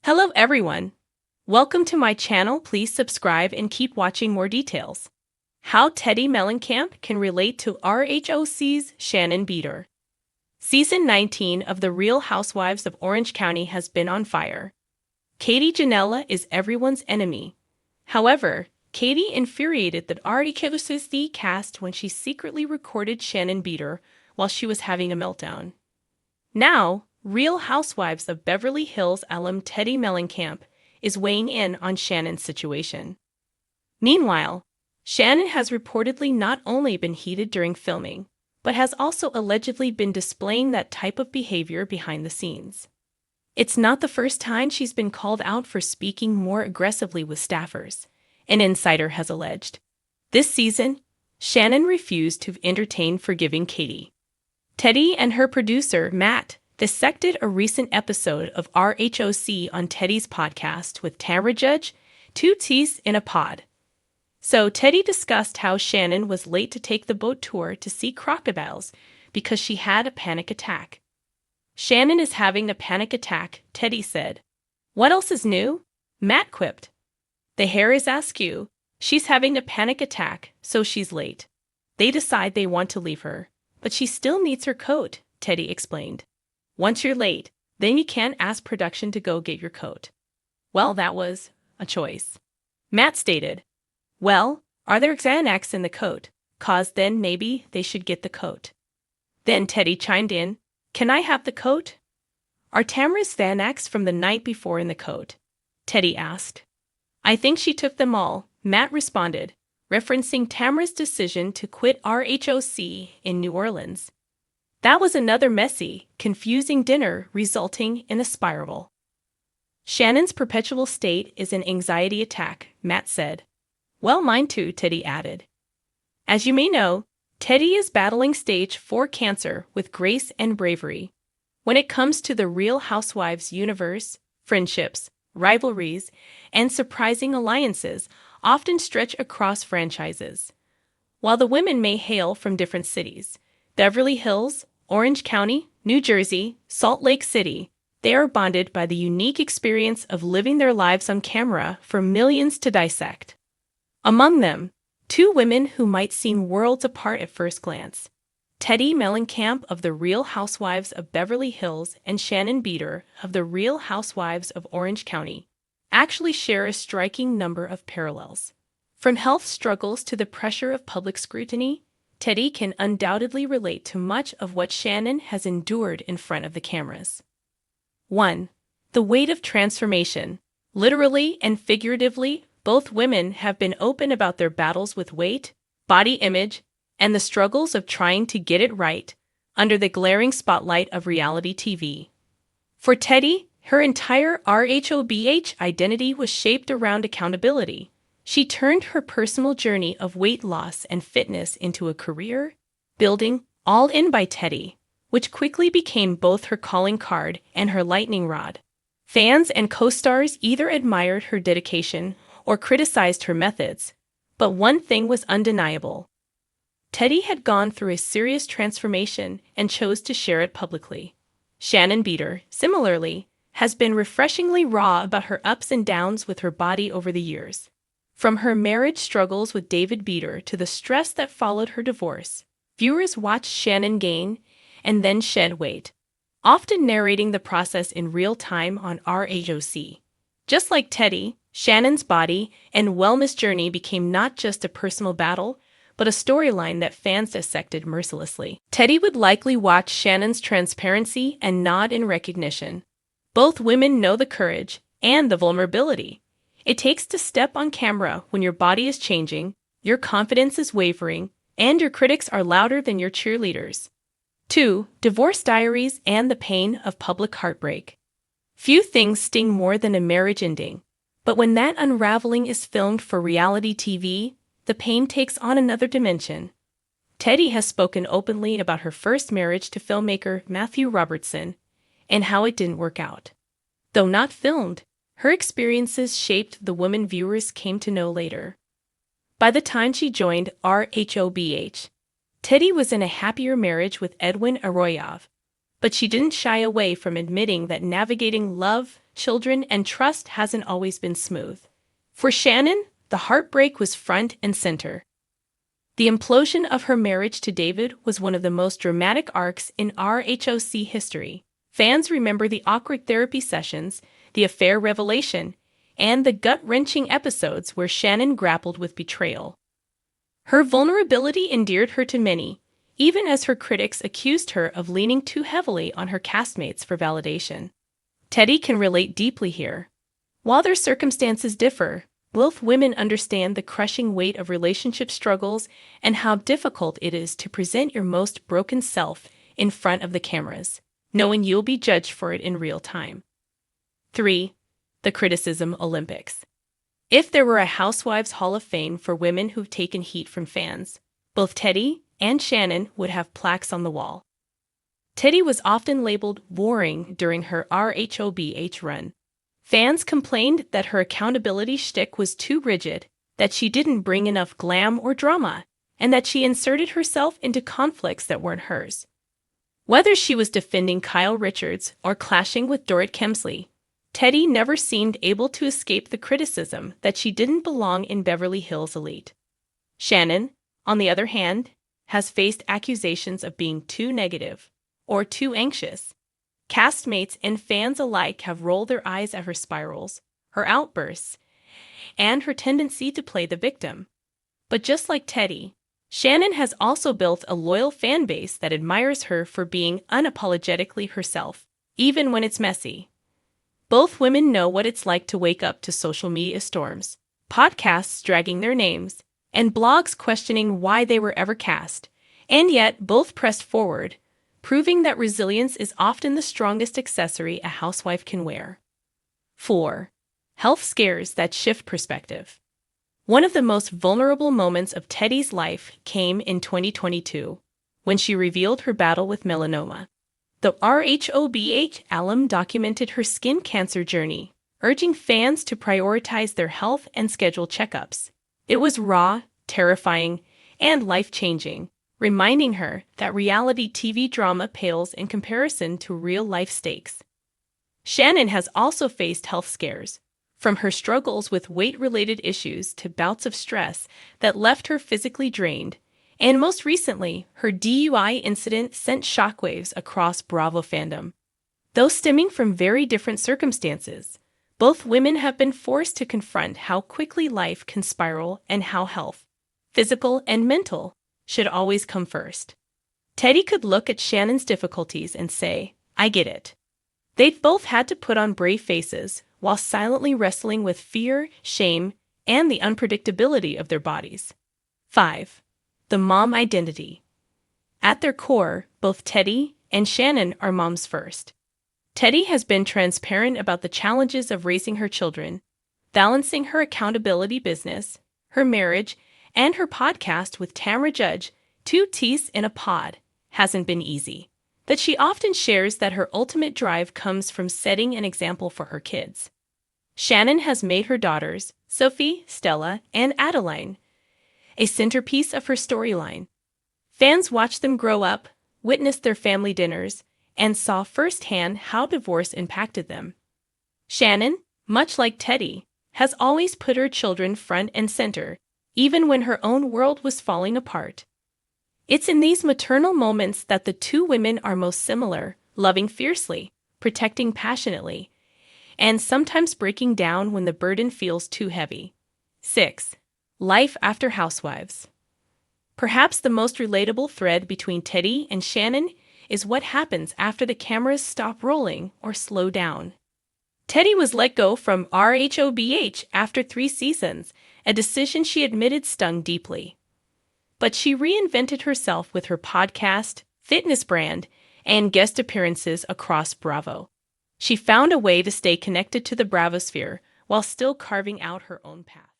Hello everyone. Welcome to my channel. Please subscribe and keep watching more details. How Teddi Mellencamp can relate to RHOC's Shannon Beador. Season 19 of The Real Housewives of Orange County has been on fire. Katie Janela is everyone's enemy. However, Katie infuriated the RHOC cast when she secretly recorded Shannon Beador while she was having a meltdown. Now, Real Housewives of Beverly Hills alum Teddi Mellencamp is weighing in on Shannon's situation. Meanwhile, Shannon has reportedly not only been heated during filming, but has also allegedly been displaying that type of behavior behind the scenes. It's not the first time she's been called out for speaking more aggressively with staffers, an insider has alleged. This season, Shannon refused to entertain forgiving Katie. Teddi and her producer, Matt, dissected a recent episode of RHOC on Teddi's podcast with Tamra Judge, Two Teas in a Pod. So Teddi discussed how Shannon was late to take the boat tour to see crocodiles because she had a panic attack. Shannon is having a panic attack, Teddi said. What else is new? Matt quipped. The hair is askew. She's having a panic attack, so she's late. They decide they want to leave her, but she still needs her coat, Teddi explained. Once you're late, then you can't ask production to go get your coat. Well, that was a choice. Matt stated, well, are there Xanax in the coat? 'Cause then maybe they should get the coat. Then Teddi chimed in, can I have the coat? Are Tamra's Xanax from the night before in the coat? Teddi asked. I think she took them all, Matt responded, referencing Tamra's decision to quit RHOC in New Orleans. That was another messy, confusing dinner resulting in a spiral. Shannon's perpetual state is an anxiety attack, Matt said. Well, mine too, Teddi added. As you may know, Teddi is battling stage 4 cancer with grace and bravery. When it comes to the Real Housewives universe, friendships, rivalries, and surprising alliances often stretch across franchises. While the women may hail from different cities, Beverly Hills, Orange County, New Jersey, Salt Lake City, they are bonded by the unique experience of living their lives on camera for millions to dissect. Among them, two women who might seem worlds apart at first glance. Teddi Mellencamp of The Real Housewives of Beverly Hills and Shannon Beador of The Real Housewives of Orange County actually share a striking number of parallels. From health struggles to the pressure of public scrutiny, Teddi can undoubtedly relate to much of what Shannon has endured in front of the cameras. 1. The weight of transformation. Literally and figuratively, both women have been open about their battles with weight, body image, and the struggles of trying to get it right under the glaring spotlight of reality TV. For Teddi, her entire RHOBH identity was shaped around accountability. She turned her personal journey of weight loss and fitness into a career, building All In by Teddi, which quickly became both her calling card and her lightning rod. Fans and co-stars either admired her dedication or criticized her methods, but one thing was undeniable. Teddi had gone through a serious transformation and chose to share it publicly. Shannon Beador, similarly, has been refreshingly raw about her ups and downs with her body over the years. From her marriage struggles with David Beador to the stress that followed her divorce, viewers watched Shannon gain and then shed weight, often narrating the process in real time on RHOC. Just like Teddi, Shannon's body and wellness journey became not just a personal battle, but a storyline that fans dissected mercilessly. Teddi would likely watch Shannon's transparency and nod in recognition. Both women know the courage and the vulnerability it takes to step on camera when your body is changing, your confidence is wavering, and your critics are louder than your cheerleaders. 2. Divorce diaries and the pain of public heartbreak. Few things sting more than a marriage ending, but when that unraveling is filmed for reality TV, the pain takes on another dimension. Teddi has spoken openly about her first marriage to filmmaker Matthew Robertson and how it didn't work out. Though not filmed, her experiences shaped the woman viewers came to know later. By the time she joined RHOBH, Teddi was in a happier marriage with Edwin Arroyave, but she didn't shy away from admitting that navigating love, children, and trust hasn't always been smooth. For Shannon, the heartbreak was front and center. The implosion of her marriage to David was one of the most dramatic arcs in RHOC history. Fans remember the awkward therapy sessions, the affair revelation, and the gut-wrenching episodes where Shannon grappled with betrayal. Her vulnerability endeared her to many, even as her critics accused her of leaning too heavily on her castmates for validation. Teddi can relate deeply here. While their circumstances differ, both women understand the crushing weight of relationship struggles and how difficult it is to present your most broken self in front of the cameras, knowing you'll be judged for it in real time. 3. The Criticism Olympics. If there were a Housewives Hall of Fame for women who've taken heat from fans, both Teddi and Shannon would have plaques on the wall. Teddi was often labeled boring during her RHOBH run. Fans complained that her accountability shtick was too rigid, that she didn't bring enough glam or drama, and that she inserted herself into conflicts that weren't hers. Whether she was defending Kyle Richards or clashing with Dorit Kemsley, Teddi never seemed able to escape the criticism that she didn't belong in Beverly Hills elite. Shannon, on the other hand, has faced accusations of being too negative or too anxious. Castmates and fans alike have rolled their eyes at her spirals, her outbursts, and her tendency to play the victim. But just like Teddi, Shannon has also built a loyal fan base that admires her for being unapologetically herself, even when it's messy. Both women know what it's like to wake up to social media storms, podcasts dragging their names, and blogs questioning why they were ever cast, and yet both pressed forward, proving that resilience is often the strongest accessory a housewife can wear. 4. Health scares that shift perspective. One of the most vulnerable moments of Teddi's life came in 2022, when she revealed her battle with melanoma. The RHOBH alum documented her skin cancer journey, urging fans to prioritize their health and schedule checkups. It was raw, terrifying, and life-changing, reminding her that reality TV drama pales in comparison to real-life stakes. Shannon has also faced health scares, from her struggles with weight-related issues to bouts of stress that left her physically drained, and most recently, her DUI incident sent shockwaves across Bravo fandom. Though stemming from very different circumstances, both women have been forced to confront how quickly life can spiral and how health, physical and mental, should always come first. Teddi could look at Shannon's difficulties and say, "I get it." They've both had to put on brave faces while silently wrestling with fear, shame, and the unpredictability of their bodies. 5. The mom identity. At their core, both Teddi and Shannon are moms first. Teddi has been transparent about the challenges of raising her children, balancing her accountability business, her marriage, and her podcast with Tamra Judge, 2 teas in a pod, hasn't been easy. But she often shares that her ultimate drive comes from setting an example for her kids. Shannon has made her daughters, Sophie, Stella, and Adeline, a centerpiece of her storyline. Fans watched them grow up, witnessed their family dinners, and saw firsthand how divorce impacted them. Shannon, much like Teddi, has always put her children front and center, even when her own world was falling apart. It's in these maternal moments that the two women are most similar, loving fiercely, protecting passionately, and sometimes breaking down when the burden feels too heavy. 6. Life after Housewives. Perhaps the most relatable thread between Teddi and Shannon is what happens after the cameras stop rolling or slow down. Teddi was let go from RHOBH after 3 seasons, a decision she admitted stung deeply. But she reinvented herself with her podcast, fitness brand, and guest appearances across Bravo. She found a way to stay connected to the Bravosphere while still carving out her own path.